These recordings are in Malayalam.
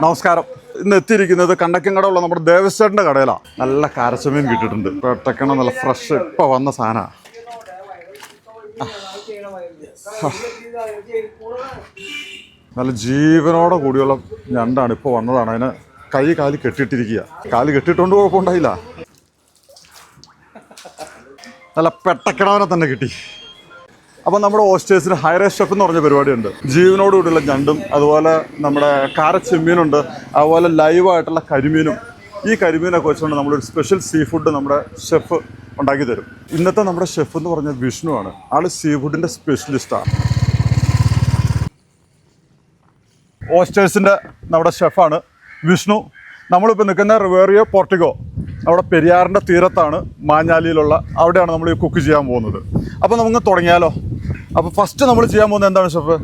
നമസ്കാരം. ഇന്ന് എത്തിയിരിക്കുന്നത് കണ്ടക്കങ്ങടയുള്ള നമ്മുടെ ദേവസ്വന്റെ കടയിലാണ്. നല്ല കാരച്ചമീൻ കിട്ടിയിട്ടുണ്ട്. പെട്ടക്കണം, നല്ല ഫ്രഷ് ഇപ്പൊ വന്ന സാധന. നല്ല ജീവനോടെ കൂടിയുള്ള ഞണ്ടാണ്, ഇപ്പോൾ വന്നതാണ്. അതിന് കൈ കാല് കെട്ടിയിട്ടിരിക്കുക. കാല് കെട്ടിയിട്ടുണ്ട്, കുഴപ്പമുണ്ടായില്ല. നല്ല പെട്ടക്കിണവനെ തന്നെ കിട്ടി. അപ്പോൾ നമ്മുടെ ഓസ്റ്റേഴ്സിന് ഹൈറേസ് ഷെഫ് എന്ന് പറഞ്ഞ പരിപാടിയുണ്ട്. ജീവനോടുകൂടിയുള്ള ഞണ്ടും അതുപോലെ നമ്മുടെ കാരച്ചെമ്മീനുണ്ട്, അതുപോലെ ലൈവായിട്ടുള്ള കരിമീനും. ഈ കരിമീനൊക്കെ വെച്ചുകൊണ്ട് നമ്മളൊരു സ്പെഷ്യൽ സീ ഫുഡ് നമ്മുടെ ഷെഫ് ഉണ്ടാക്കി തരും. ഇന്നത്തെ നമ്മുടെ ഷെഫ് എന്ന് പറഞ്ഞാൽ വിഷ്ണുവാണ്. ആൾ സീ ഫുഡിൻ്റെ സ്പെഷ്യലിസ്റ്റാണ്. ഓസ്റ്റേഴ്സിൻ്റെ നമ്മുടെ ഷെഫാണ് വിഷ്ണു. നമ്മളിപ്പോൾ നിൽക്കുന്ന റിവേറിയോ പോർട്ടിഗോ, നമ്മുടെ പെരിയാറിൻ്റെ തീരത്താണ്, മാഞ്ഞാലിയിലുള്ള. അവിടെയാണ് നമ്മൾ ഈ കുക്ക് ചെയ്യാൻ പോകുന്നത്. അപ്പോൾ നമുക്ക് തുടങ്ങിയാലോ? അപ്പോൾ ഫസ്റ്റ് നമ്മൾ ചെയ്യാൻ പോകുന്നത് എന്താണ് ഷെഫ്?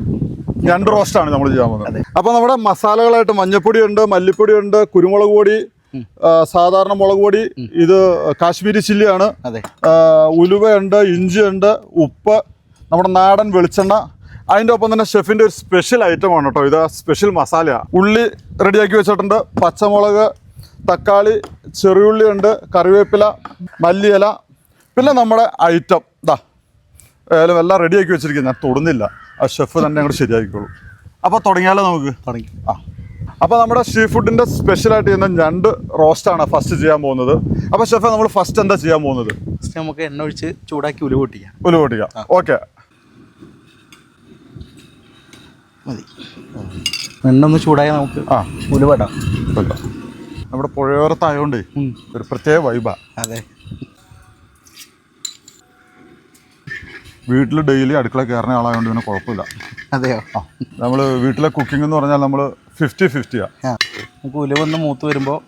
ഞണ്ട് റോസ്റ്റാണ് നമ്മൾ ചെയ്യാൻ പോകുന്നത്. അപ്പോൾ നമ്മുടെ മസാലകളായിട്ട് മഞ്ഞൾപ്പൊടിയുണ്ട്, മല്ലിപ്പൊടിയുണ്ട്, കുരുമുളക് പൊടി, സാധാരണ മുളക് പൊടി, ഇത് കാശ്മീരി ചില്ലിയാണ്, ഉലുവയുണ്ട്, ഇഞ്ചിയുണ്ട്, ഉപ്പ്, നമ്മുടെ നാടൻ വെളിച്ചെണ്ണ. അതിൻ്റെ ഒപ്പം തന്നെ ഷെഫിൻ്റെ ഒരു സ്പെഷ്യൽ ഐറ്റമാണ് കേട്ടോ ഇത്. സ്പെഷ്യൽ മസാലയാണ്. ഉള്ളി റെഡിയാക്കി വെച്ചിട്ടുണ്ട്, പച്ചമുളക്, തക്കാളി, ചെറിയുള്ളി ഉണ്ട്, കറിവേപ്പില, മല്ലിയില, പിന്നെ നമ്മുടെ ഐറ്റം ഇതാ എല്ലാം റെഡിയാക്കി വെച്ചിരിക്കുന്നത്. ഞാൻ തൊടുന്നില്ല, ആ ഷെഫ് തന്നെ അങ്ങോട്ട് ശരിയാക്കിക്കോളൂ. അപ്പോൾ തുടങ്ങിയാലോ? നമുക്ക് തുടങ്ങി. അപ്പോൾ നമ്മുടെ സീ ഫുഡിൻ്റെ സ്പെഷ്യലായിട്ട് ചെയ്യുന്ന ഞണ്ട് റോസ്റ്റാണ് ഫസ്റ്റ് ചെയ്യാൻ പോകുന്നത്. അപ്പോൾ ഷെഫ്, നമ്മൾ ഫസ്റ്റ് എന്താ ചെയ്യാൻ പോകുന്നത്? നമുക്ക് എണ്ണ ഒഴിച്ച് ചൂടാക്കി ഉലുവ പൊട്ടിക്കാം. ഓക്കെ, മതി. എണ്ണ ഒന്ന് ചൂടായാൽ നമുക്ക് ഉലുവ ഇടാം. നമ്മുടെ പുഴയോരത്തായതുകൊണ്ട് ഒരു പ്രത്യേക വൈബാ. അതെ, വീട്ടിൽ ഡെയിലി അടുക്കള കയറുന്ന ആളായതുകൊണ്ട് പിന്നെ കുഴപ്പമില്ല. അതെയോ? നമ്മൾ വീട്ടിലെ കുക്കിംഗ് എന്ന് പറഞ്ഞാൽ നമ്മൾ 50-50. നമുക്ക് ഉലുവ ഒന്ന് മൂത്ത് വരുമ്പോൾ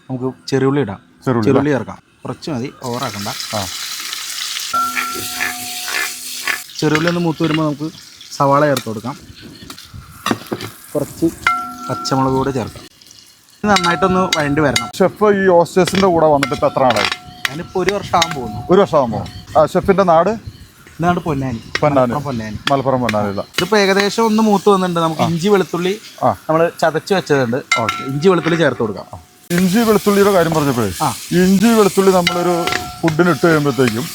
നമുക്ക് ചെറുള്ളി ഇടാം. ചെറുള്ളി ചേർക്കാം, കുറച്ച് മതി, ഓവറാക്കണ്ട. ചെറുള്ളി ഒന്ന് മൂത്ത് വരുമ്പോൾ നമുക്ക് സവാള ചേർത്ത് കൊടുക്കാം. കുറച്ച് പച്ചമുളക് കൂടെ ചേർക്കാം. നന്നായിട്ടൊന്ന് വഴണ്ടി വരണം. ഷെഫ് ഈ ഓസ്റ്റേഴ്സിൻ്റെ കൂടെ വന്നിട്ട് ഇപ്പോൾ എത്ര നാളായി? ഞാനിപ്പോൾ 1 വർഷം ആകാൻ പോകുന്നു. 1 വർഷം ആകുമ്പോൾ. ഷെഫിൻ്റെ നാട് പൊന്നാനി. മലപ്പുറം പൊന്നാനില്ല. ഇതിപ്പോൾ ഏകദേശം ഒന്ന് മൂത്ത് വന്നിട്ടുണ്ട്. നമുക്ക് ഇഞ്ചി വെളുത്തുള്ളി നമ്മൾ ചതച്ച് വെച്ചതുണ്ട്. ഇഞ്ചി വെളുത്തുള്ളി ചേർത്ത് കൊടുക്കാം. ഇഞ്ചി വെളുത്തുള്ളിയുടെ കാര്യം പറഞ്ഞപ്പോഴേ, ഇഞ്ചി വെളുത്തുള്ളി നമ്മളൊരു ഫുഡിന് ഇട്ട് കഴിയുമ്പോഴത്തേക്കും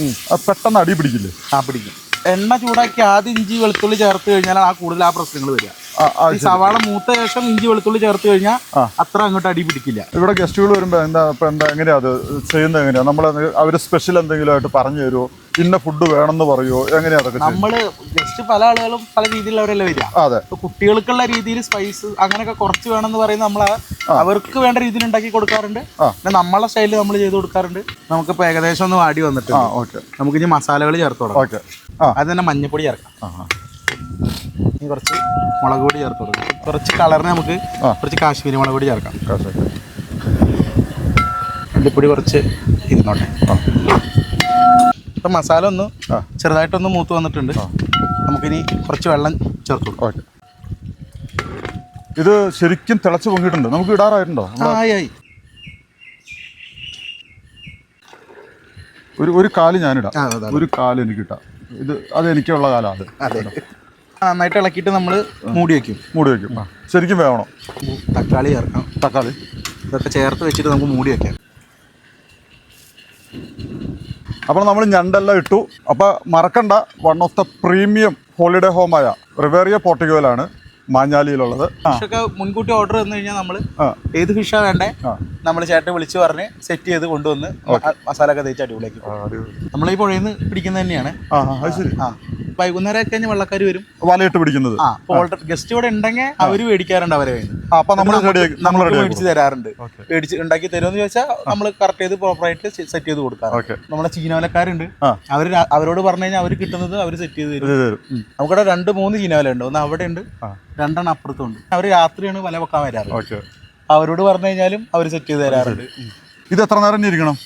പെട്ടെന്ന് അടി പിടിക്കില്ലേ? പിടിക്കും. എണ്ണ ചൂടാക്കി ആദ്യം ഇഞ്ചി വെളുത്തുള്ളി ചേർത്ത് കഴിഞ്ഞാൽ കൂടുതൽ ആ പ്രശ്നങ്ങൾ വരിക. ഈ സവാള മൂത്ത ശേഷം ഇഞ്ചി വെളുത്തുള്ളി ചേർത്ത് കഴിഞ്ഞാൽ അത്ര അങ്ങോട്ട് അടി പിടിക്കില്ല. ഇവിടെ ഗസ്റ്റുകൾ വരുമ്പോൾ എന്താ എങ്ങനെയാ അത് ചെയ്യുന്നത്? എങ്ങനെയാ നമ്മൾ അവർ സ്പെഷ്യൽ എന്തെങ്കിലും ആയിട്ട് പറഞ്ഞു തരുമോ? ഇന്ന ഫുഡ് വേണമെന്ന് പറയുമോ? എങ്ങനെയാ അതൊക്കെ? നമ്മള് ജസ്റ്റ് പല ആളുകളും പല രീതിയിലുള്ളവരല്ലേ വരിക. അതെ, കുട്ടികൾക്കുള്ള രീതിയിൽ സ്പൈസ് അങ്ങനെയൊക്കെ കുറച്ച് വേണമെന്ന് പറയുന്നത് നമ്മൾ അവർക്ക് വേണ്ട രീതിയിൽ ഉണ്ടാക്കി കൊടുക്കാറുണ്ട്. പിന്നെ നമ്മളെ സ്റ്റൈലിൽ നമ്മൾ ചെയ്ത് കൊടുക്കാറുണ്ട്. നമുക്കിപ്പോൾ ഏകദേശം ഒന്ന് വാടി വന്നിട്ട് നമുക്ക് ഇനി മസാലകൾ ചേർത്ത് കൊടുക്കാം. അത് തന്നെ മഞ്ഞൾപ്പൊടി ചേർക്കാം, ഇനി കുറച്ച് മുളക് പൊടി ചേർത്ത് കൊടുക്കാം. കുറച്ച് കളറിന് നമുക്ക് കുറച്ച് കാശ്മീരി മുളക് പൊടി ചേർക്കാം. മല്ലിപ്പൊടി കുറച്ച് ഇരുന്നോട്ടെ. ഇപ്പം മസാല ഒന്ന് ചെറുതായിട്ടൊന്ന് മൂത്ത് വന്നിട്ടുണ്ട്. നമുക്കിനി കുറച്ച് വെള്ളം ചേർത്ത് കൊടുക്കാം. ഇത് ശരിക്കും തിളച്ച് പൊങ്ങിയിട്ടുണ്ട്. നമുക്ക് ഇടാറായിട്ടുണ്ടോ? ആയി. ഒരു കാല് ഞാനിടാം, ഒരു കാല് എനിക്ക് ഇട്ടാം. അത് എനിക്കുള്ള കാലാണ്. അതെ, നന്നായിട്ട് ഇളക്കിയിട്ട് നമ്മൾ മൂടി വയ്ക്കും. ശരിക്കും വേണം. തക്കാളി ചേർക്കാം. തക്കാളി ഇതൊക്കെ ചേർത്ത് വെച്ചിട്ട് നമുക്ക് മൂടി വയ്ക്കാം. അപ്പോൾ നമ്മൾ ഞണ്ടെല്ലാം ഇട്ടു. അപ്പോൾ മറക്കണ്ട, one of the premium holiday ഹോമായ റിവേറിയോ പോർട്ടിഗോയിലാണ്, മാഞ്ഞാലിയിലുള്ളത്. ഫിഷൊക്കെ മുൻകൂട്ടി ഓർഡർ തന്നു കഴിഞ്ഞാൽ നമ്മൾ ഏത് ഫിഷാണ് വേണ്ടേ നമ്മൾ ചേട്ടൻ വിളിച്ച് പറഞ്ഞ് സെറ്റ് ചെയ്ത് കൊണ്ടുവന്ന് മസാല ഒക്കെ തേച്ച് അടിപൊളിയാക്കി. നമ്മൾ ഈ പുഴയിൽ നിന്ന് പിടിക്കുന്നത് തന്നെയാണ്. വൈകുന്നേരം ഒക്കെ കഴിഞ്ഞ് വെള്ളക്കാർ വരും വലയിട്ട് പിടിക്കുന്നത്. ഗസ്റ്റ് ഇവിടെ ഉണ്ടെങ്കിൽ അവർ മേടിക്കാറുണ്ട്. അവരെ മേടിച്ച് തരാറുണ്ട്. മേടിച്ച് ഉണ്ടാക്കി തരുമെന്ന് ചോദിച്ചാൽ നമ്മൾ കറക്റ്റ് ചെയ്ത് പ്രോപ്പറായിട്ട് സെറ്റ് ചെയ്ത് കൊടുക്കാം. നമ്മുടെ ചീനവലക്കാരുണ്ട്, അവരോട് പറഞ്ഞു കഴിഞ്ഞാൽ അവർ കിട്ടുന്നത് അവർ സെറ്റ് ചെയ്ത് തരും. നമുക്കിവിടെ 2-3 ചീനവല ഉണ്ട്. ഒന്ന് അവിടെ ഉണ്ട്, 2 അപ്പുറത്തുണ്ട്. അവർ രാത്രിയാണ് വല വെക്കാൻ വരാറ്. അവരോട് പറഞ്ഞു കഴിഞ്ഞാലും അവർ സെറ്റ് ചെയ്ത് തരാറുണ്ട്. ഇത് എത്ര നേരം ഇരിക്കണം?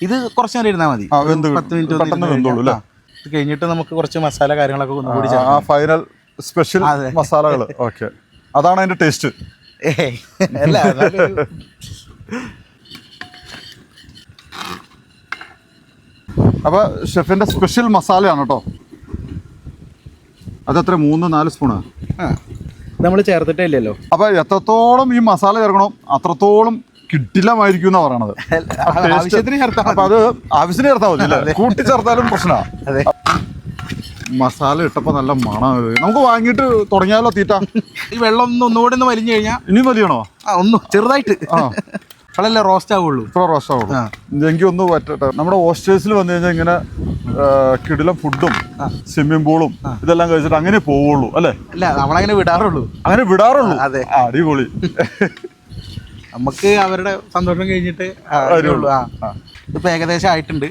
ഇത് കുറച്ച് നേരം ഇരുന്നാൽ മതി, 10 മിനിറ്റ്. ഇത് കഴിഞ്ഞിട്ട് നമുക്ക് കുറച്ച് മസാല കാര്യങ്ങളൊക്കെ ഒന്നുകൂടി ഫൈനൽ സ്പെഷ്യൽ മസാലകൾ. ഓക്കെ, അതാണ് അതിന്റെ ടേസ്റ്റ്. അപ്പൊ ഷെഫിന്റെ സ്പെഷ്യൽ മസാലയാണ് കേട്ടോ. അതെത്ര? 3-4 സ്പൂണ്. നമ്മൾ ചേർത്തിട്ടേ ഇല്ലല്ലോ. അപ്പൊ എത്രത്തോളം ഈ മസാല ചേർക്കണം അത്രത്തോളം കിടിലമായിരിക്കും എന്നാ പറയണത്. ആവശ്യത്തിന് ചേർത്താൽ അപ്പൊ അത് ആവശ്യത്തിന് ചേർത്താൽ മതി അല്ലേ? കൂട്ടി ചേർത്താലും പ്രശ്നമാണ്. അതെ. മസാല ഇട്ടപ്പോ നല്ല മണം. നമുക്ക് വാങ്ങിയിട്ട് തുടങ്ങിയാലോ തീറ്റ? ഈ വെള്ളം ഒന്നുകൂടെ ഒന്ന് വലിഞ്ഞു കഴിഞ്ഞാൽ ഇനി വലിയണോ? ഒന്ന് ചെറുതായിട്ട് അപ്പോഴല്ലേ റോസ്റ്റ് ആവുള്ളൂ. ഇത്ര റോസ്റ്റ് ആവുള്ളൂ. എനിക്ക് ഒന്ന് പറ്റട്ടെ. നമ്മുടെ ഹോസ്റ്റേഴ്സിൽ വന്നു കഴിഞ്ഞാൽ ഇങ്ങനെ കിടിലം ഫുഡും സ്വിമ്മിംഗ് പൂളും ഇതെല്ലാം കഴിച്ചിട്ട് അങ്ങനെ പോവുള്ളൂ അല്ലേ? അല്ല, നമ്മളങ്ങനെ വിടാറുള്ളൂ. അങ്ങനെ വിടാറുള്ളൂ. അതെ, അടിപൊളി. നമുക്ക് അവരുടെ സന്തോഷം കഴിഞ്ഞിട്ട് ഇപ്പൊ ഏകദേശം ആയിട്ടുണ്ട്.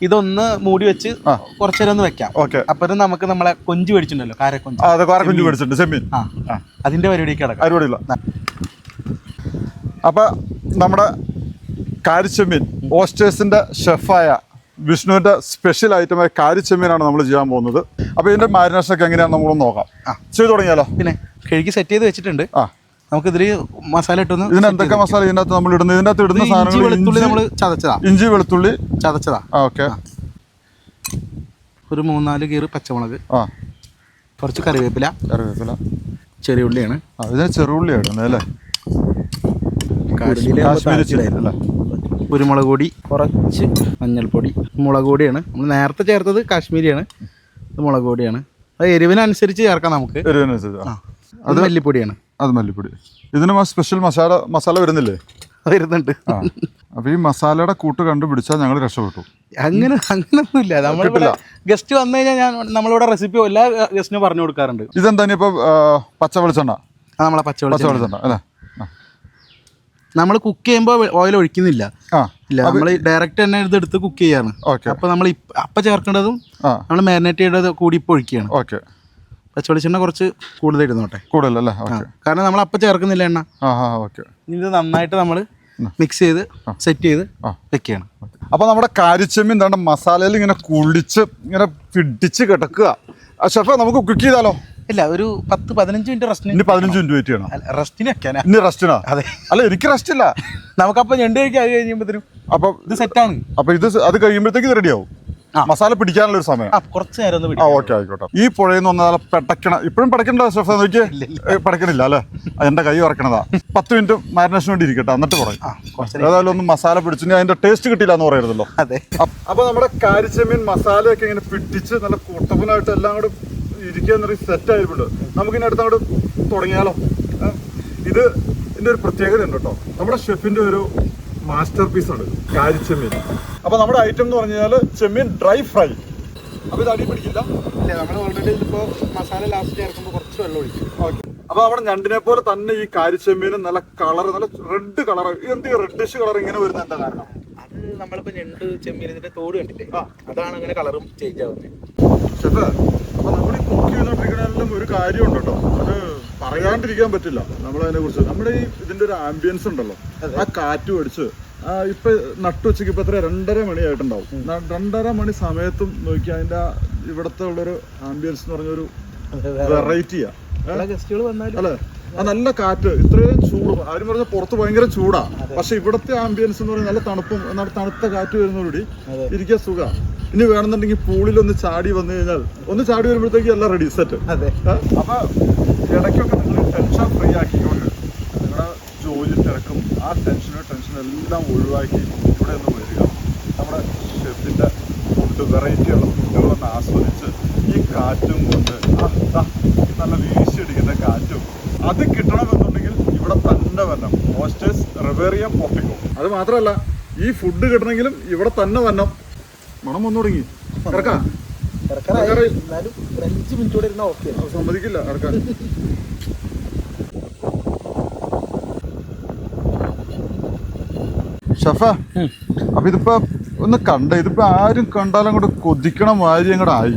ഇതൊന്ന് മൂടി വെച്ച് കുറച്ചു നേരം ഒന്ന് വെക്കാം. അപ്പൊ നമുക്ക് നമ്മളെ കൊഞ്ച് മേടിച്ചിട്ടുണ്ടല്ലോ, കാരക്കൊഞ്ച് മേടിച്ചിട്ടുണ്ട്, ചെമ്മീൻ. അതിന്റെ പരിപാടിക്ക് കിടക്കാം. പരിപാടിയില്ല. അപ്പൊ നമ്മുടെ കാരിച്ചെമ്മീൻ ഓസ്റ്റേഴ്സിന്റെ ഷെഫായ വിഷ്ണുവിന്റെ സ്പെഷ്യൽ ഐറ്റമായ കാരിച്ചെമ്മീനാണ് നമ്മൾ ചെയ്യാൻ പോകുന്നത്. അപ്പൊ ഇതിന്റെ മാരിനേഷൻ ഒക്കെ എങ്ങനെയാണെന്ന് നമ്മളൊന്ന് നോക്കാം. ചെയ്തു തുടങ്ങിയാലോ? പിന്നെ കഴുകി സെറ്റ് ചെയ്ത് വെച്ചിട്ടുണ്ട്. നമുക്ക് ഇതില് മസാല ഇട്ടൊന്ന്. ഇതിന് എന്തൊക്കെ മസാല ഇതിനകത്ത് നമ്മൾ ഇടുന്നത്? ഇതിനകത്ത് ഇടുന്ന സാധനങ്ങൾ നമ്മൾ ചതച്ചതാ. ഇഞ്ചി വെളുത്തുള്ളി ചതച്ചതാ. ഓക്കെ. ഒരു 3-4 കീറ് പച്ചമുളക്, കുറച്ച് കറിവേപ്പില, ചെറിയ ഉള്ളിയാണ്. ഇതിന് ചെറുള്ളിയാണ് ഇടുന്നത് അല്ലേ? കുരുമുളക് പൊടി, കുറച്ച് മഞ്ഞൾപ്പൊടി, മുളക് പൊടിയാണ്. നമ്മൾ നേരത്തെ ചേർത്തത് കാശ്മീരിയാണ്, ഇത് മുളക് പൊടിയാണ്. അത് എരിവിനനുസരിച്ച് ചേർക്കാം നമുക്ക്. അത് മല്ലിപ്പൊടിയാണ്. അത് മല്ലിപ്പൊടി. ഇതിന് സ്പെഷ്യൽ മസാല വരുന്നില്ലേ? വരുന്നുണ്ട്. അപ്പൊ ഈ മസാലയുടെ കൂട്ട് കണ്ടുപിടിച്ചാൽ ഞങ്ങൾ രക്ഷപ്പെട്ടു. അങ്ങനൊന്നുമില്ല. നമ്മളിവിടെ ഗസ്റ്റ് വന്നു കഴിഞ്ഞാൽ നമ്മളിവിടെ റെസിപ്പി എല്ലാ ഗസ്റ്റിനും പറഞ്ഞു കൊടുക്കാറുണ്ട്. ഇതെന്താ ഇപ്പൊ പച്ച വെളിച്ചെണ്ണ? നമ്മളെ പച്ച വെളിച്ചെണ്ണ അല്ലേ? നമ്മൾ കുക്ക് ചെയ്യുമ്പോൾ ഓയിൽ ഒഴിക്കുന്നില്ല. ഇല്ല, നമ്മൾ ഡയറക്റ്റ് തന്നെ എടുത്ത് കുക്ക് ചെയ്യാണ്. അപ്പൊ നമ്മൾ അപ്പൊ ചേർക്കേണ്ടതും നമ്മൾ മാരിനേറ്റ് ചെയ്തത് കൂടി ഇപ്പൊ ഒഴിക്കുകയാണ്. പച്ചവെളിച്ചെണ്ണ കുറച്ച് കൂടുതൽ ഇടുന്നോട്ടെ. കൂടുതലല്ലേ? കാരണം നമ്മൾ അപ്പം ചേർക്കുന്നില്ല എണ്ണ. ഇത് നന്നായിട്ട് നമ്മൾ മിക്സ് ചെയ്ത് സെറ്റ് ചെയ്ത് വെക്കുകയാണ്. അപ്പൊ നമ്മുടെ കാരിച്ചെമ്മീൻ എന്താണ് മസാലയിൽ ഇങ്ങനെ കുളിച്ച് ഇങ്ങനെ പിടിച്ച് കിടക്കുക. ഷെഫ്, നമുക്ക് കുക്ക് ചെയ്താലോ? ഇല്ല, ഒരു 10-15 മിനിറ്റ് റെസ്റ്റിന്. ഇനി 15 മിനിറ്റ് വെയിറ്റ് ചെയ്യണം. റെസ്റ്റിന് വെക്കാനാ? ഇനി റെസ്റ്റിനാ? അതെ. അല്ല, എനിക്ക് റെസ്റ്റ് ഇല്ല. നമുക്കപ്പം ഞണ്ട് കഴിക്കാൻ കഴിയുമ്പോഴത്തേനും അപ്പൊ ഇത് സെറ്റാണ്. അപ്പൊ അത് കഴിയുമ്പോഴത്തേക്ക് ഇത് റെഡിയാവും. മസാല പിടിക്കാനുള്ള ഒരു സമയം കുറച്ച് നേരം ഒന്ന്. ഓക്കെ, ആയിക്കോട്ടെ. ഈ പുഴയിൽ നിന്ന് വന്നാൽ പെടക്കണം. ഇപ്പോഴും പെടക്കണ്ട ഷെഫ്? നോക്കിയേ, പെടക്കണില്ല അല്ലേ? എന്റെ കൈ ഉറക്കണതാ. 10 മിനിറ്റ് മാരിനേഷൻ വേണ്ടി ഇരിക്കട്ടെ, എന്നിട്ട് പറയും. ഏതായാലും ഒന്ന് മസാല പിടിച്ചു. അതിന്റെ ടേസ്റ്റ് കിട്ടില്ല എന്ന് പറയരുതല്ലോ. അതെ. അപ്പൊ നമ്മുടെ കാരിച്ചെമ്മീൻ മസാലയൊക്കെ ഇങ്ങനെ പിടിച്ച് നല്ല കൂട്ടപ്പനായിട്ട് എല്ലാം കൂടെ ഇരിക്കുക സെറ്റ് ആയിട്ടുണ്ട്. നമുക്കിനി അടുത്തങ്ങോട്ട് തുടങ്ങിയാലോ? ഇതിന്റെ ഒരു പ്രത്യേകത ഉണ്ട് കേട്ടോ. നമ്മുടെ ഷെഫിന്റെ ഒരു മാസ്റ്റർ പീസാണ് കാരിച്ചെമ്മീൻ. അപ്പൊ നമ്മുടെ ഐറ്റം എന്ന് പറഞ്ഞാൽ ചെമ്മീൻ ഡ്രൈ ഫ്രൈ. അപ്പൊ ഇത് അടി പിടിക്കില്ല. നമ്മൾ ഓൾറെഡി ഇതിപ്പോ മസാല ലാസ്റ്റ് ചേർക്കുമ്പോൾ കുറച്ച് വെള്ളം ഒഴിച്ചു. അപ്പൊ നമ്മുടെ ഞണ്ടിനെ പോലെ തന്നെ ഈ കാരിച്ചെമ്മീനും നല്ല കളർ, നല്ല റെഡ് കളർ. എന്ത് റെഡിഷ് കളർ ഇങ്ങനെ വരുന്ന എന്താ കാരണം? അത് നമ്മളിപ്പോ ഞണ്ട് ചെമ്മീനിന്റെ തോട് കണ്ടില്ലേ, അതാണ് അങ്ങനെ കളറും ചേഞ്ച് ആവുന്നത്. ഷെഫ്, അപ്പൊ നമ്മൾ ഈ കുക്ക് ചെയ്തോണ്ടിരിക്കണെല്ലാം ഒരു കാര്യമുണ്ട് കേട്ടോ. അത് പറയാണ്ടിരിക്കാൻ പറ്റില്ല. നമ്മളതിനെ കുറിച്ച് നമ്മുടെ ഇതിന്റെ ഒരു ആംബിയൻസ് ഉണ്ടല്ലോ, ആ കാറ്റ് മേടിച്ച് ഇപ്പൊ നട്ടുവെച്ചക്ക് ഇപ്പൊ 2:30 മണിയായിട്ടുണ്ടാവും. 2:30 മണി സമയത്തും നോക്കി അതിന്റെ ഇവിടത്തെ ഉള്ളൊരു ആംബിയൻസ് എന്ന് പറഞ്ഞൊരു വെറൈറ്റിയാ അല്ലേ? ആ നല്ല കാറ്റ്, ഇത്രയും ചൂട്. ആരും പറഞ്ഞ പുറത്ത് ഭയങ്കര ചൂടാ, പക്ഷെ ഇവിടത്തെ ആംബിയൻസ് എന്ന് പറഞ്ഞാൽ നല്ല തണുപ്പും എന്നാൽ തണുത്ത കാറ്റ് വരുന്നതോടുകൂടി ഇരിക്കാൻ സുഖ. ഇനി വേണമെന്നുണ്ടെങ്കിൽ പൂളിലൊന്ന് ചാടി വന്നു കഴിഞ്ഞാൽ ഒന്ന് ചാടി വരുമ്പോഴത്തേക്ക് എല്ലാം റെഡി സെറ്റ്. അപ്പൊ ഇടയ്ക്കൊക്കെ നിങ്ങൾ ടെൻഷൻ ഫ്രീ ആക്കിക്കൊണ്ട് നിങ്ങളുടെ ജോലി തിരക്കും ആ ടെൻഷൻ എല്ലാം ഒഴിവാക്കി ഇവിടെ ഒന്ന് വരിക. നമ്മുടെ ഷെഫിന്റെ ഫുഡ്, വെറൈറ്റിയുള്ള ഫുഡുകളൊന്ന് ആസ്വദിച്ച് ഈ കാറ്റും കൊണ്ട് നല്ല വീശിയടിക്കുന്ന കാറ്റും അത് കിട്ടണമെന്നുണ്ടെങ്കിൽ ഇവിടെ തന്നെ വരണം. ഓസ്റ്റേഴ്സ് റിവേറിയ പോർട്ടിക്കോ. അത് മാത്രമല്ല, ഈ ഫുഡ് കിട്ടണമെങ്കിലും ഇവിടെ തന്നെ വരണം. മണം വന്നു തുടങ്ങി. ഇറക്കാം. 5 മിനിറ്റ് കൂടെ ഇരുന്നാ ഓക്കെ. സമ്മതിക്കില്ല ഇറക്കാൻ. ഷെഫ, അപ്പൊ ഇതിപ്പോ ഒന്ന് ഇതിപ്പോ ആരും കണ്ടാലും അങ്ങോട്ട് കൊതിക്കണ മാതിരി അങ്ങോട്ട് ആയി.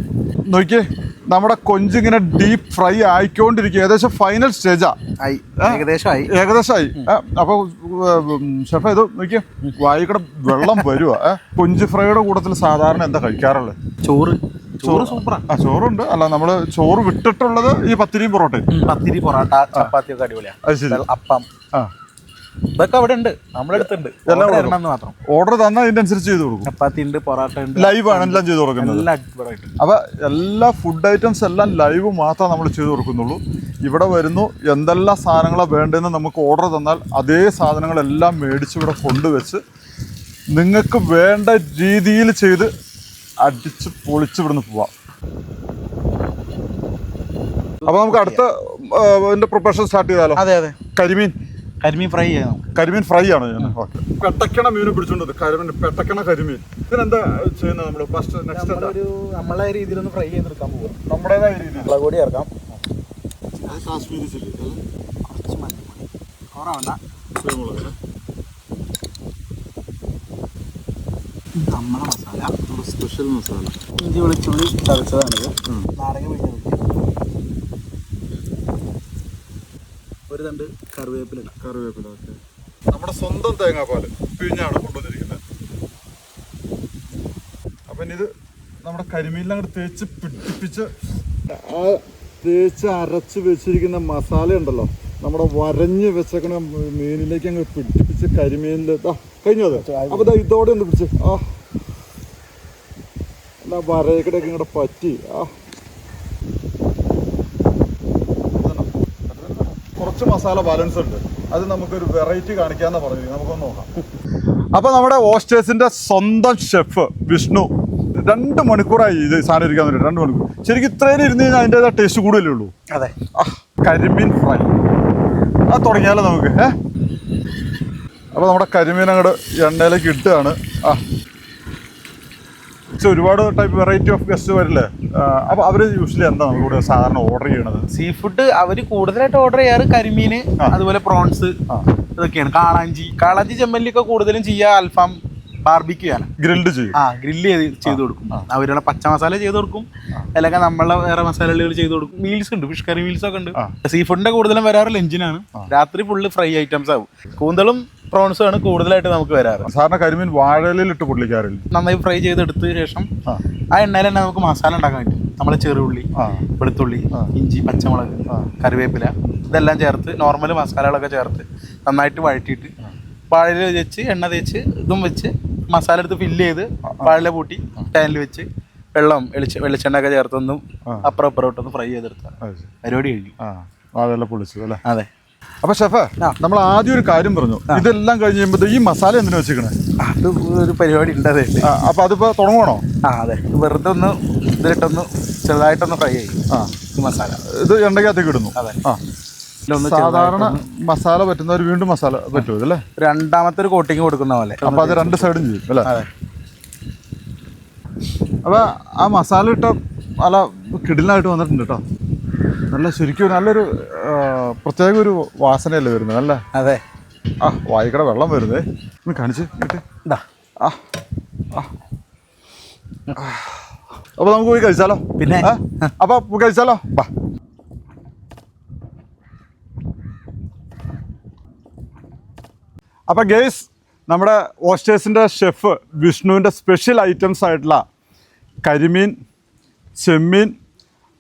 നോക്കിയേ, നമ്മുടെ കൊഞ്ചിങ്ങനെ ഡീപ്പ് ഫ്രൈ ആയിക്കൊണ്ടിരിക്കുക. ഏകദേശം ഫൈനൽ സ്റ്റേജാ. ഏകദേശമായി. അപ്പൊ ഷെഫ ഇത് നോക്കിയേ, വായിക്കൂടെ വെള്ളം വരുവാ. കൊഞ്ച് ഫ്രൈയുടെ കൂട്ടത്തിൽ സാധാരണ എന്താ കഴിക്കാറുള്ളത്? ചോറ് സൂപ്പറാ. ചോറുണ്ട്. അല്ല, നമ്മള് ചോറ് വിട്ടിട്ടുള്ളത് ഈ പത്തിരിയും പൊറോട്ടയും. പത്തിരി, പൊറോട്ട, ചപ്പാത്തി ഒക്കെ അടിപൊളിയാ. അത് ശരി. അപ്പം ഇതൊക്കെ അവിടെ ഉണ്ട്, നമ്മുടെ അടുത്തുണ്ട്. മാത്രം ഓർഡർ തന്നാൽ അതിന്റെ അനുസരിച്ച് ചെയ്ത് കൊടുക്കും. ചപ്പാത്തി ഉണ്ട്, പൊറാട്ട ഉണ്ട്, ലൈവ് ആണ് എല്ലാം ചെയ്ത് കൊടുക്കുന്നത്. എല്ലാം അടിപൊളിയായിട്ട്. അപ്പൊ എല്ലാ ഫുഡ് ഐറ്റംസ് എല്ലാം ലൈവ് മാത്രമേ നമ്മൾ ചെയ്ത് കൊടുക്കുന്നുള്ളൂ. ഇവിടെ വരുന്നു, എന്തെല്ലാം സാധനങ്ങളാണ് വേണ്ടതെന്ന് നമുക്ക് ഓർഡർ തന്നാൽ അതേ സാധനങ്ങളെല്ലാം മേടിച്ച് ഇവിടെ കൊണ്ടുവച്ച് നിങ്ങൾക്ക് വേണ്ട രീതിയിൽ ചെയ്ത് അടിച്ച് പൊളിച്ച് ഇവിടുന്ന് പോവാം. അപ്പൊ നമുക്ക് അടുത്ത പ്രിപ്പറേഷൻ സ്റ്റാർട്ട് ചെയ്താലോ? അതെ അതെ. കരിമീൻ ഫ്രൈ ചെയ്യണം. കരിമീൻ ഫ്രൈ ആണ് ഞാൻ. പെട്ടക്കണ മീൻ പിടിച്ചോണ്ടത് പെട്ടക്കണ കരിമീൻ. ഇതിനെന്താ ചെയ്യുന്നത് നമ്മള്? ഫസ്റ്റ് നെക്സ്റ്റ് നമ്മളെ രീതിയിലൊന്ന് ഫ്രൈ ചെയ്തെടുക്കാൻ പോവാം. നമ്മുടേതായ രീതിയിൽ മുളക് പൊടി ചേർക്കാം. കാശ്മീരി ചില്ലി, കുറച്ച് മല്ലിപ്പൊടി, കുറവണ്ട. നമ്മളെ മസാല, സ്പെഷ്യൽ മസാല, ഇഞ്ചി വെളുത്തുള്ളി ചതച്ചതാണിത്. നാരങ്ങ പിഴിഞ്ഞ് ഒരു തണ്ട് കറിവേപ്പില. ഓക്കെ. നമ്മുടെ സ്വന്തം തേങ്ങാപ്പാല് പിഴിഞ്ഞാണ് കൊണ്ടുവന്നിരിക്കുന്നത്. അപ്പം ഇത് നമ്മുടെ കരിമീനിൽ അങ്ങോട്ട് തേച്ച് പിടിപ്പിച്ച് ആ തേച്ച് അരച്ച് വെച്ചിരിക്കുന്ന മസാല ഉണ്ടല്ലോ, നമ്മുടെ വരഞ്ഞ് വെച്ചേക്കണ മീനിലേക്ക് അങ്ങ് പിടിപ്പിച്ച് കരിമീനിൽ കഴിഞ്ഞു. അത് അപ്പോൾ ഇതോടെ ഒന്ന് പിടിച്ച് എന്നാ വരയക്കടയൊക്കെ ഇങ്ങോട്ട് പറ്റി. കുറച്ച് മസാല ബാലൻസ് ഉണ്ട്, അത് നമുക്കൊരു വെറൈറ്റി കാണിക്കാന്നാ പറഞ്ഞു. നമുക്കൊന്ന് നോക്കാം. അപ്പോൾ നമ്മുടെ ഓസ്റ്റേഴ്സിന്റെ സ്വന്തം ഷെഫ് വിഷ്ണു 2 മണിക്കൂറായി ഇത് സാധനം ഇരിക്കാൻ വേണ്ടി. 2 മണിക്കൂർ. ശരിക്കും ഇത്രയും ഇരുന്ന് കഴിഞ്ഞാൽ അതിൻ്റെതായ ടേസ്റ്റ് കൂടുതലേ ഉള്ളൂ. അതെ. കരിമീൻ ഫ്രൈ അത് തുടങ്ങിയാലോ നമുക്ക്? അപ്പോൾ നമ്മുടെ കരിമീൻ അങ്ങോട്ട് എണ്ണയിലേക്ക് ഇട്ടുകയാണ്. ഒരുപാട് ടൈപ്പ് വെറൈറ്റി ഓഫ് ഗസ്റ്റ് വരില്ലേ? അപ്പോൾ അവർ യൂഷ്വലി എന്താണ് കൂടുതൽ സാധാരണ ഓർഡർ ചെയ്യണത്? സീ ഫുഡ് അവർ കൂടുതലായിട്ട് ഓർഡർ ചെയ്യാറ് കരിമീൻ, അതുപോലെ പ്രോൺസ്, ഇതൊക്കെയാണ്. കാളാഞ്ചി ചെമ്മല്ലിയൊക്കെ കൂടുതലും ചെയ്യുക അൽഫാം ബാർബിക്യൂ ആണ്. ഗ്രിൽഡ് ചെയ്യും. ഗ്രില്ല് ചെയ്ത് കൊടുക്കും. അവരുടെ പച്ച മസാല ചെയ്ത് കൊടുക്കും, അല്ലെങ്കിൽ നമ്മളെ വേറെ മസാലകൾ ചെയ്ത് കൊടുക്കും. മീൽസ് ഉണ്ട്, ഫിഷ് കറി മീൽസ് ഒക്കെ ഉണ്ട്. സീ ഫുഡിന്റെ കൂടുതലും വരാറ് ലഞ്ചിനാണ്. രാത്രി ഫുള്ള് ഫ്രൈ ഐറ്റംസ് ആവും. കൂന്തളും പ്രോൺസും ആണ് കൂടുതലായിട്ട് നമുക്ക് വരാറ്. സാധാരണ കരിമീൻ വാഴയിലിട്ട് പൊള്ളിക്കാറില്ല. നന്നായി ഫ്രൈ ചെയ്തെടുത്ത ശേഷം ആ എണ്ണയിൽ തന്നെ നമുക്ക് മസാല ഉണ്ടാക്കാൻ പറ്റും. നമ്മളെ ചെറുള്ളി, വെളുത്തുള്ളി, ഇഞ്ചി, പച്ചമുളക്, കറിവേപ്പില ഇതെല്ലാം ചേർത്ത് നോർമൽ മസാലകളൊക്കെ ചേർത്ത് നന്നായിട്ട് വഴറ്റിയിട്ട് വാഴയില വെച്ച് എണ്ണ തേച്ച് ഇതും വെച്ച് മസാല എടുത്ത് ഫില്ല് ചെയ്ത് വാഴയില പൂട്ടി പാനിൽ വെച്ച് വെളിച്ചെണ്ണ ഒക്കെ ചേർത്തൊന്നും അപ്പുറം ഇട്ടൊന്ന് ഫ്രൈ ചെയ്തെടുത്താൽ പരിപാടി കഴിഞ്ഞു. അതെല്ലാം പൊളിച്ചു അല്ലേ? അതെ. അപ്പൊ ഷെഫേ, നമ്മൾ ആദ്യം ഒരു കാര്യം പറഞ്ഞു, ഇതെല്ലാം കഴിഞ്ഞ് കഴിയുമ്പോൾ ഈ മസാല എന്തിനാ വെച്ചിരിക്കണേ? അത് ഒരു പരിപാടി ഉണ്ട്. അതെ. അപ്പൊ അതിപ്പോ തുടങ്ങണോ? അതെ. വെറുതെ ഒന്ന് ഇതിലിട്ടൊന്ന് ചെറുതായിട്ടൊന്ന് ഫ്രൈ ചെയ്യും ഈ മസാല. ഇത് എണ്ണയ്ക്കകത്തേക്ക് ഇടുന്നു. അതെ. സാധാരണ മസാല പറ്റുന്നവർ വീണ്ടും മസാല പറ്റുമോ അല്ലേ? രണ്ടാമത്തെ ഒരു കോട്ടിങ് കൊടുക്കുന്ന പോലെ. അപ്പൊ അത് 2 സൈഡും ചെയ്യും അല്ലേ? അതെ. അപ്പൊ ആ മസാല ഇട്ട നല്ല കിടിലായിട്ട് വന്നിട്ടുണ്ട് കേട്ടോ. നല്ല ശരിക്കും നല്ലൊരു പ്രത്യേക ഒരു വാസനയല്ലേ വരുന്നത്? അല്ലേ? അതെ. വായിക്കട വെള്ളം വരുന്നേ. ഒന്ന് കാണിച്ച് കിട്ടി. അപ്പൊ നമുക്ക് പോയി കഴിച്ചാലോ? പിന്നെ അപ്പൊ കഴിച്ചാലോ? വാ. അപ്പം ഗേസ്, നമ്മുടെ ഓസ്റ്റേഴ്സിൻ്റെ ഷെഫ് വിഷ്ണുവിൻ്റെ സ്പെഷ്യൽ ഐറ്റംസ് ആയിട്ടുള്ള കരിമീൻ, ചെമ്മീൻ,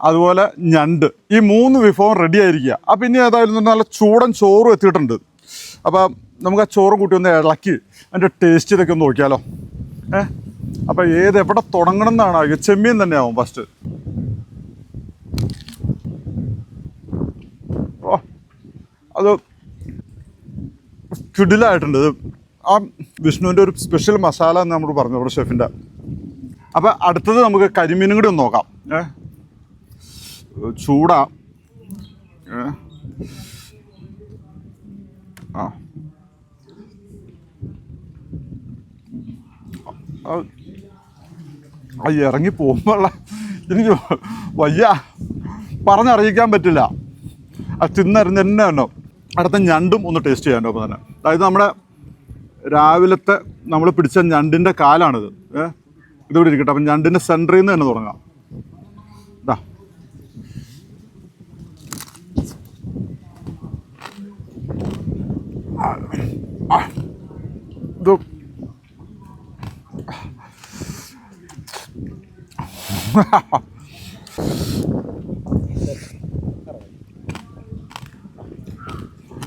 അതുപോലെ ഞണ്ട്, ഈ 3 വിഭവം റെഡി ആയിരിക്കുക. അപ്പം ഇനി ഏതായാലും നല്ല ചൂടൻ ചോറും എത്തിയിട്ടുണ്ട്. അപ്പം നമുക്ക് ആ ചോറും കൂട്ടി ഒന്ന് ഇളക്കി അതിൻ്റെ ടേസ്റ്റ് ഇതൊക്കെ ഒന്ന് നോക്കിയാലോ? അപ്പം എവിടെ തുടങ്ങണം എന്നാണ്? ചെമ്മീൻ തന്നെയാവും ഫസ്റ്റ്. അത് കിടിലായിട്ടുണ്ട്. ആ വിഷ്ണുവിൻ്റെ ഒരു സ്പെഷ്യൽ മസാല എന്ന് നമ്മൾ പറഞ്ഞു നമ്മുടെ ഷെഫിൻ്റെ. അപ്പം അടുത്തത് നമുക്ക് കരിമീനും കൂടി ഒന്ന് നോക്കാം. ചൂടാ. ഇറങ്ങി പോകുമ്പോഴുള്ള എനിക്ക് വയ്യ, പറഞ്ഞറിയിക്കാൻ പറ്റില്ല. അത് തിന്നറിഞ്ഞ് തന്നെ ഉണ്ടോ. അടുത്ത ഞണ്ടും ഒന്ന് ടേസ്റ്റ് ചെയ്യാനുണ്ടോ? അപ്പോൾ തന്നെ അതായത് നമ്മുടെ രാവിലത്തെ നമ്മൾ പിടിച്ച ഞണ്ടിൻ്റെ കാലാണിത്. ഇതിവിടെ ഇരിക്കട്ടെ. അപ്പം ഞണ്ടിൻ്റെ സെൻറ്ററിൽ നിന്ന് തന്നെ തുടങ്ങാം. ഇതാ, ഇത്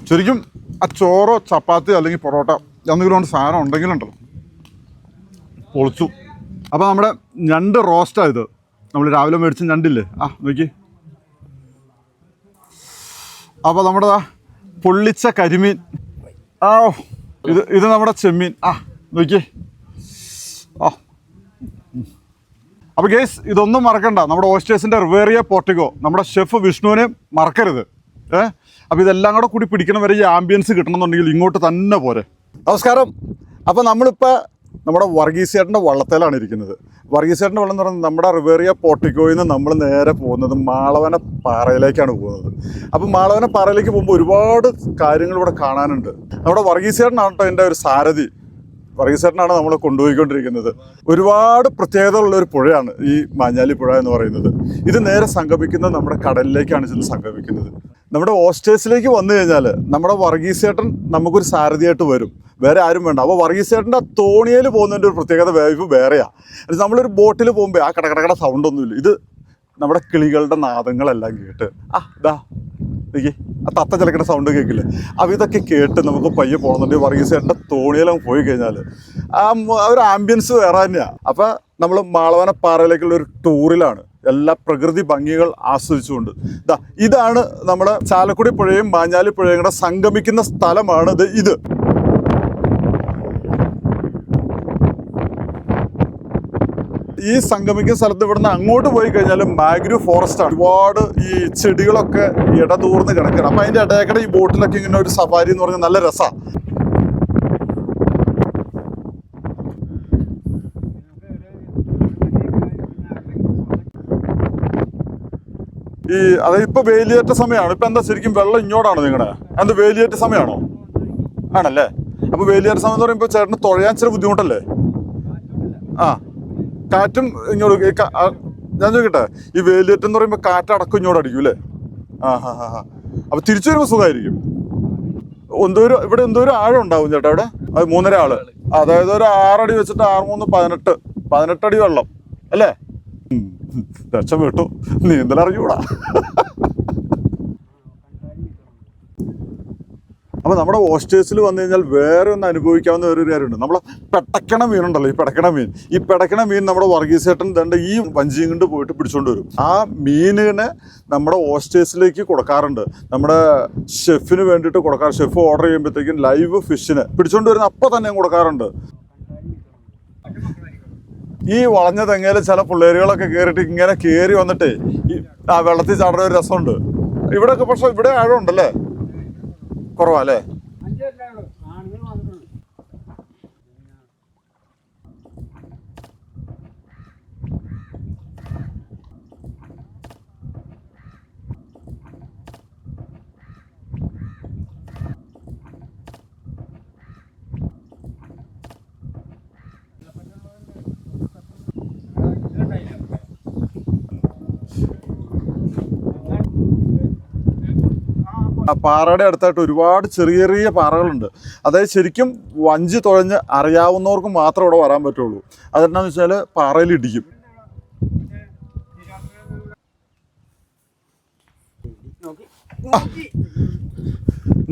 ശരിക്കും ആ ചോറോ ചപ്പാത്തിയോ അല്ലെങ്കിൽ പൊറോട്ട എന്തെങ്കിലും കൊണ്ട് സാധനം ഉണ്ടെങ്കിലുണ്ടല്ലോ പൊളിച്ചു. അപ്പോൾ നമ്മുടെ ഞണ്ട് റോസ്റ്റാണ് ഇത്. നമ്മൾ രാവിലെ മേടിച്ച ഞണ്ടില്ലേ, നോക്കി. അപ്പോൾ നമ്മുടെ പൊള്ളിച്ച കരിമീൻ, ഇത് നമ്മുടെ ചെമ്മീൻ, നോക്കി. അപ്പോൾ ഗേസ് ഇതൊന്നും മറക്കണ്ട, നമ്മുടെ ഓസ്റ്റേഴ്സിൻ്റെ റിവേറിയ പോർട്ടിഗോ നമ്മുടെ ഷെഫ് വിഷ്ണുവിനെ മറക്കരുത്. അപ്പോൾ ഇതെല്ലാം കൂടെ കൂടി പിടിക്കണം വരെ ഈ ആംബിയൻസ് കിട്ടണമെന്നുണ്ടെങ്കിൽ ഇങ്ങോട്ട് തന്നെ പോരെ. നമസ്കാരം. അപ്പോൾ നമ്മളിപ്പോൾ നമ്മുടെ വർഗീസേട്ടൻ്റെ വള്ളത്തേലാണ് ഇരിക്കുന്നത്. വർഗീസേട്ടൻ്റെ വള്ളം എന്ന് പറയുന്നത് നമ്മുടെ റിവേറിയ പോർട്ടിക്കോയിൽ നിന്ന് നമ്മൾ നേരെ പോകുന്നത് മാളവന പാറയിലേക്കാണ് പോകുന്നത്. അപ്പോൾ മാളവന പാറയിലേക്ക് പോകുമ്പോൾ ഒരുപാട് കാര്യങ്ങൾ ഇവിടെ കാണാനുണ്ട്. നമ്മുടെ വർഗീസേട്ടനാണ് കേട്ടോ എൻ്റെ ഒരു സാരഥി. വർഗീസേട്ടനാണ് നമ്മളെ കൊണ്ടുപോയിക്കൊണ്ടിരിക്കുന്നത്. ഒരുപാട് പ്രത്യേകതയുള്ള ഒരു പുഴയാണ് ഈ മാഞ്ഞാലി പുഴ എന്ന് പറയുന്നത്. ഇത് നേരെ സംഗമിക്കുന്നത് നമ്മുടെ കടലിലേക്കാണ് ചെന്ന് സംഗമിക്കുന്നത്. നമ്മുടെ ഓസ്റ്റേഴ്സിലേക്ക് വന്നു കഴിഞ്ഞാൽ നമ്മുടെ വർഗീസേട്ടൻ നമുക്കൊരു സാരഥിയായിട്ട് വരും, വേറെ ആരും വേണ്ട. അപ്പോൾ വർഗീസേട്ടൻ്റെ തോണിയിൽ പോകുന്നതിൻ്റെ ഒരു പ്രത്യേകത വേറെയാണ്. നമ്മളൊരു ബോട്ടിൽ പോകുമ്പോൾ ആ കടകടകട സൗണ്ടൊന്നുമില്ല. ഇത് നമ്മുടെ കിളികളുടെ നാദങ്ങളെല്ലാം കേട്ട് നോക്കി ആ തത്ത ചിലക്കുന്ന സൗണ്ട് കേൾക്കില്ലേ, അപ്പോൾ ഇതൊക്കെ കേട്ട് നമുക്ക് പയ്യെ പോകണമെന്നുണ്ടെങ്കിൽ വർഗീസേട്ടൻ്റെ തോണിയിലങ്ങ് പോയി കഴിഞ്ഞാൽ ആ ഒരു ആംബിയൻസ് വേറെ തന്നെയാണ്. അപ്പോൾ നമ്മൾ മാളവനപ്പാറയിലേക്കുള്ള ഒരു ടൂറിലാണ്, എല്ലാ പ്രകൃതി ഭംഗികൾ ആസ്വദിച്ചുകൊണ്ട്. ഇതാണ് നമ്മുടെ ചാലക്കുടി പുഴയും മാഞ്ഞാലി പുഴയും കൂടെ സംഗമിക്കുന്ന സ്ഥലമാണ് ഇത്. ഈ സംഗമിക്കുന്ന സ്ഥലത്ത് ഇവിടുന്ന് അങ്ങോട്ട് പോയി കഴിഞ്ഞാൽ മാംഗ്രൂവ് ഫോറസ്റ്റ് ആണ്. ഒരുപാട് ഈ ചെടികളൊക്കെ ഇടതൂർന്ന് കിടക്കണം. അപ്പം അതിൻ്റെ ഇടയ്ക്കടെ ഈ ബോട്ടിലൊക്കെ ഇങ്ങനെ ഒരു സഫാരി എന്ന് പറഞ്ഞാൽ നല്ല രസമാണ്. അതായത് ഇപ്പോൾ വേലിയേറ്റ സമയമാണ്. ഇപ്പം എന്താ ശരിക്കും വെള്ളം ഇങ്ങോട്ടാണോ നിങ്ങളുടെ? എന്താ വേലിയേറ്റ സമയമാണോ? ആണല്ലേ. അപ്പോൾ വേലിയേറ്റ സമയം എന്ന് പറയുമ്പോൾ ചേട്ടന് തുഴയാൻ ചില ബുദ്ധിമുട്ടല്ലേ? കാറ്റും ഇങ്ങോട്ട്. ഞാൻ ചോദിക്കട്ടെ, ഈ വേലിയേറ്റം എന്ന് പറയുമ്പോൾ കാറ്റടക്കം ഇങ്ങോട്ട് അടിക്കും അല്ലേ? അപ്പോൾ തിരിച്ചു വരുമ്പോൾ സുഖമായിരിക്കും. ഇവിടെ എന്തോരം ആഴം ഉണ്ടാവും ചേട്ടാ ഇവിടെ? അത് 3.5 ആള്, അതായത് ഒരു 6 അടി വെച്ചിട്ട് 6 3 18 അടി വെള്ളം അല്ലേ? രക്ഷപ്പെട്ടു. നീന്തലറിഞ്ഞൂടാ. അപ്പോൾ നമ്മുടെ ഓസ്റ്റേഴ്സിൽ വന്നു കഴിഞ്ഞാൽ വേറെ ഒന്ന് അനുഭവിക്കാവുന്ന ഒരു കാര്യമുണ്ട്. നമ്മളെ പെടക്കണ മീനുണ്ടല്ലോ, ഈ പെടക്കണ മീൻ നമ്മുടെ വർഗീസേട്ടൻ ദണ്ട് ഈ വഞ്ചിയും കൊണ്ട് പോയിട്ട് പിടിച്ചുകൊണ്ട് വരും. ആ മീനിനെ നമ്മുടെ ഓസ്റ്റേഴ്സിലേക്ക് കൊടുക്കാറുണ്ട്. നമ്മുടെ ഷെഫിന് വേണ്ടിയിട്ട് കൊടുക്കാറ്. ഷെഫ് ഓർഡർ ചെയ്യുമ്പോഴത്തേക്കും ലൈവ് ഫിഷിനെ പിടിച്ചുകൊണ്ട് വരുന്ന അപ്പം തന്നെ കൊടുക്കാറുണ്ട്. ഈ വളഞ്ഞ തെങ്ങയിൽ ചില പിള്ളേരുകളൊക്കെ കയറിയിട്ട് ഇങ്ങനെ കയറി വന്നിട്ട് ആ വെള്ളത്തിൽ ചാടുന്ന ഒരു രസമുണ്ട്. ഇവിടെയൊക്കെ പക്ഷെ ഇവിടെ ആഴം ഉണ്ടല്ലേ? കുറവല്ലേ? ആ പാറയുടെ അടുത്തായിട്ട് ഒരുപാട് ചെറിയ ചെറിയ പാറകളുണ്ട്. അതായത് ശരിക്കും വഞ്ചി തുഴഞ്ഞ് അറിയാവുന്നവർക്ക് മാത്രം ഇവിടെ വരാൻ പറ്റുള്ളൂ. അതെന്താണെന്ന് വെച്ചാൽ പാറയിൽ ഇടിക്കും.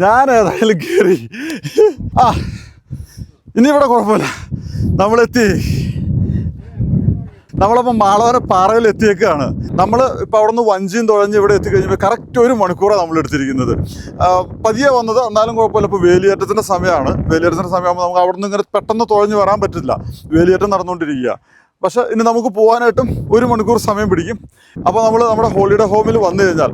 ഞാൻ ഏതായാലും കയറി. ഇനി ഇവിടെ കുഴപ്പമില്ല, നമ്മളെത്തി. നമ്മളപ്പോൾ മാളവന പാറയിൽ എത്തിയേക്കാണ്. നമ്മൾ ഇപ്പോൾ അവിടെ നിന്ന് വഞ്ചിയും തുഴഞ്ഞ് ഇവിടെ എത്തിക്കഴിഞ്ഞപ്പോൾ കറക്റ്റ് 1 മണിക്കൂറാണ് നമ്മൾ എടുത്തിരിക്കുന്നത്. പതിയെ വന്നത്, എന്നാലും കുഴപ്പമില്ല. ഇപ്പോൾ വേലിയേറ്റത്തിൻ്റെ സമയമാണ്. വേലിയേറ്റത്തിൻ്റെ സമയമാകുമ്പോൾ നമുക്ക് അവിടെ നിന്ന് ഇങ്ങനെ പെട്ടെന്ന് തുഴഞ്ഞ് വരാൻ പറ്റില്ല, വേലിയേറ്റം നടന്നുകൊണ്ടിരിക്കുക. പക്ഷേ ഇനി നമുക്ക് പോകാനായിട്ടും 1 മണിക്കൂർ സമയം പിടിക്കും. അപ്പോൾ നമ്മൾ നമ്മുടെ ഹോളിഡേ ഹോമിൽ വന്നു കഴിഞ്ഞാൽ,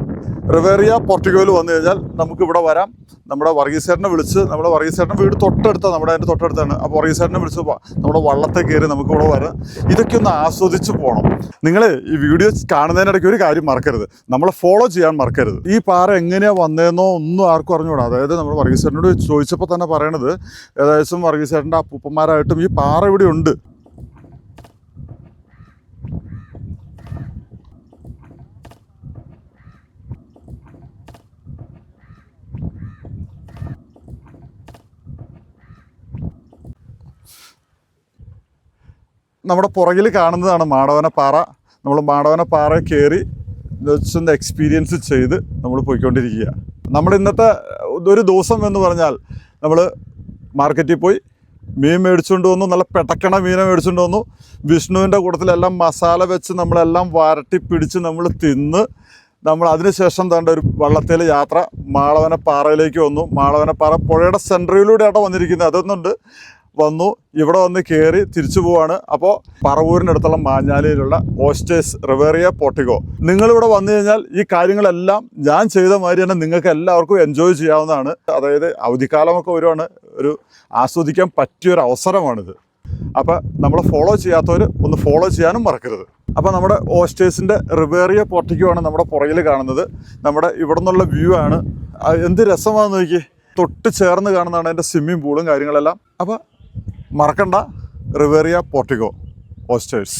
റിവേറിയ പോർട്ടിഗോയിൽ വന്നു കഴിഞ്ഞാൽ നമുക്ക് ഇവിടെ വരാം. നമ്മുടെ വർഗീസേട്ടനെ വിളിച്ച്, നമ്മുടെ വർഗീസേട്ടൻ വീട് തൊട്ടടുത്താണ്, നമ്മുടെ അതിൻ്റെ തൊട്ടടുത്താണ്. അപ്പോൾ വർഗീസേട്ടനെ വിളിച്ച് നമ്മുടെ വള്ളത്തെ കയറി നമുക്ക് ഇവിടെ വരാം. ഇതൊക്കെ ഒന്ന് ആസ്വദിച്ച് പോകണം. നിങ്ങൾ ഈ വീഡിയോ കാണുന്നതിനിടയ്ക്ക് ഒരു കാര്യം മറക്കരുത്, നമ്മളെ ഫോളോ ചെയ്യാൻ മറക്കരുത്. ഈ പാറ എങ്ങനെയാണ് വന്നതെന്നോ ഒന്നും ആർക്കും അറിഞ്ഞുകൂടാ. അതായത് നമ്മൾ വർഗീസേട്ടനോട് ചോദിച്ചപ്പോൾ തന്നെ പറയണത്, ഏകദേശം വർഗീസേട്ടൻ്റെ അപ്പൂപ്പന്മാരായിട്ടും ഈ പാറ ഇവിടെ ഉണ്ട്. നമ്മുടെ പുറകിൽ കാണുന്നതാണ് മാടവനപ്പാറ. നമ്മൾ മാടവനപ്പാറ കയറി ജസ്റ്റ് ഒന്ന് എക്സ്പീരിയൻസ് ചെയ്ത് നമ്മൾ പോയിക്കൊണ്ടിരിക്കുക. നമ്മുടെ ഇന്നത്തെ ഒരു ദിവസം എന്ന് പറഞ്ഞാൽ നമ്മൾ മാർക്കറ്റിൽ പോയി മീൻ മേടിച്ചുകൊണ്ട് വന്നു, നല്ല പെട്ടക്കണ മീനെ മേടിച്ചുകൊണ്ട് വന്നു. വിഷ്ണുവിൻ്റെ കൂട്ടത്തിലെല്ലാം മസാല വെച്ച് നമ്മളെല്ലാം വരട്ടി പിടിച്ച് നമ്മൾ തിന്ന് നമ്മൾ അതിനുശേഷം തണ്ട ഒരു വള്ളത്തേൽ യാത്ര മാളവനപ്പാറയിലേക്ക് വന്നു. മാളവനപ്പാറ പുഴയുടെ സെൻട്രയിലൂടെയാണ് വന്നിരിക്കുന്നത്. അതൊന്നുണ്ട് വന്നു ഇവിടെ വന്ന് കയറി തിരിച്ചു പോവാണ്. അപ്പോൾ പറവൂരിനടുത്തുള്ള മാഞ്ഞാലിയിലുള്ള ഓസ്റ്റേഴ്സ് റിവേറിയ പോർട്ടിഗോ. നിങ്ങളിവിടെ വന്നു കഴിഞ്ഞാൽ ഈ കാര്യങ്ങളെല്ലാം ഞാൻ ചെയ്ത മാതിരി തന്നെ നിങ്ങൾക്ക് എല്ലാവർക്കും എൻജോയ് ചെയ്യാവുന്നതാണ്. അതായത് അവധിക്കാലമൊക്കെ വരുവാണ്, ഒരു ആസ്വദിക്കാൻ പറ്റിയൊരു അവസരമാണിത്. അപ്പോൾ നമ്മൾ ഫോളോ ചെയ്യാത്തവർ ഒന്ന് ഫോളോ ചെയ്യാനും മറക്കരുത്. അപ്പോൾ നമ്മുടെ ഓസ്റ്റേഴ്സിൻ്റെ റിവേറിയ പോർട്ടിഗോ ആണ് നമ്മുടെ പുറകിൽ കാണുന്നത്. നമ്മുടെ ഇവിടെ നിന്നുള്ള വ്യൂ ആണ്. എന്ത് രസമാണെന്ന് നോക്കി, തൊട്ട് ചേർന്ന് കാണുന്നതാണ് അതിൻ്റെ സ്വിമ്മിംഗ് പൂളും കാര്യങ്ങളെല്ലാം. അപ്പോൾ മറക്കണ്ട, റിവേറിയ പോർട്ടിഗോ ഓസ്റ്റേഴ്സ്.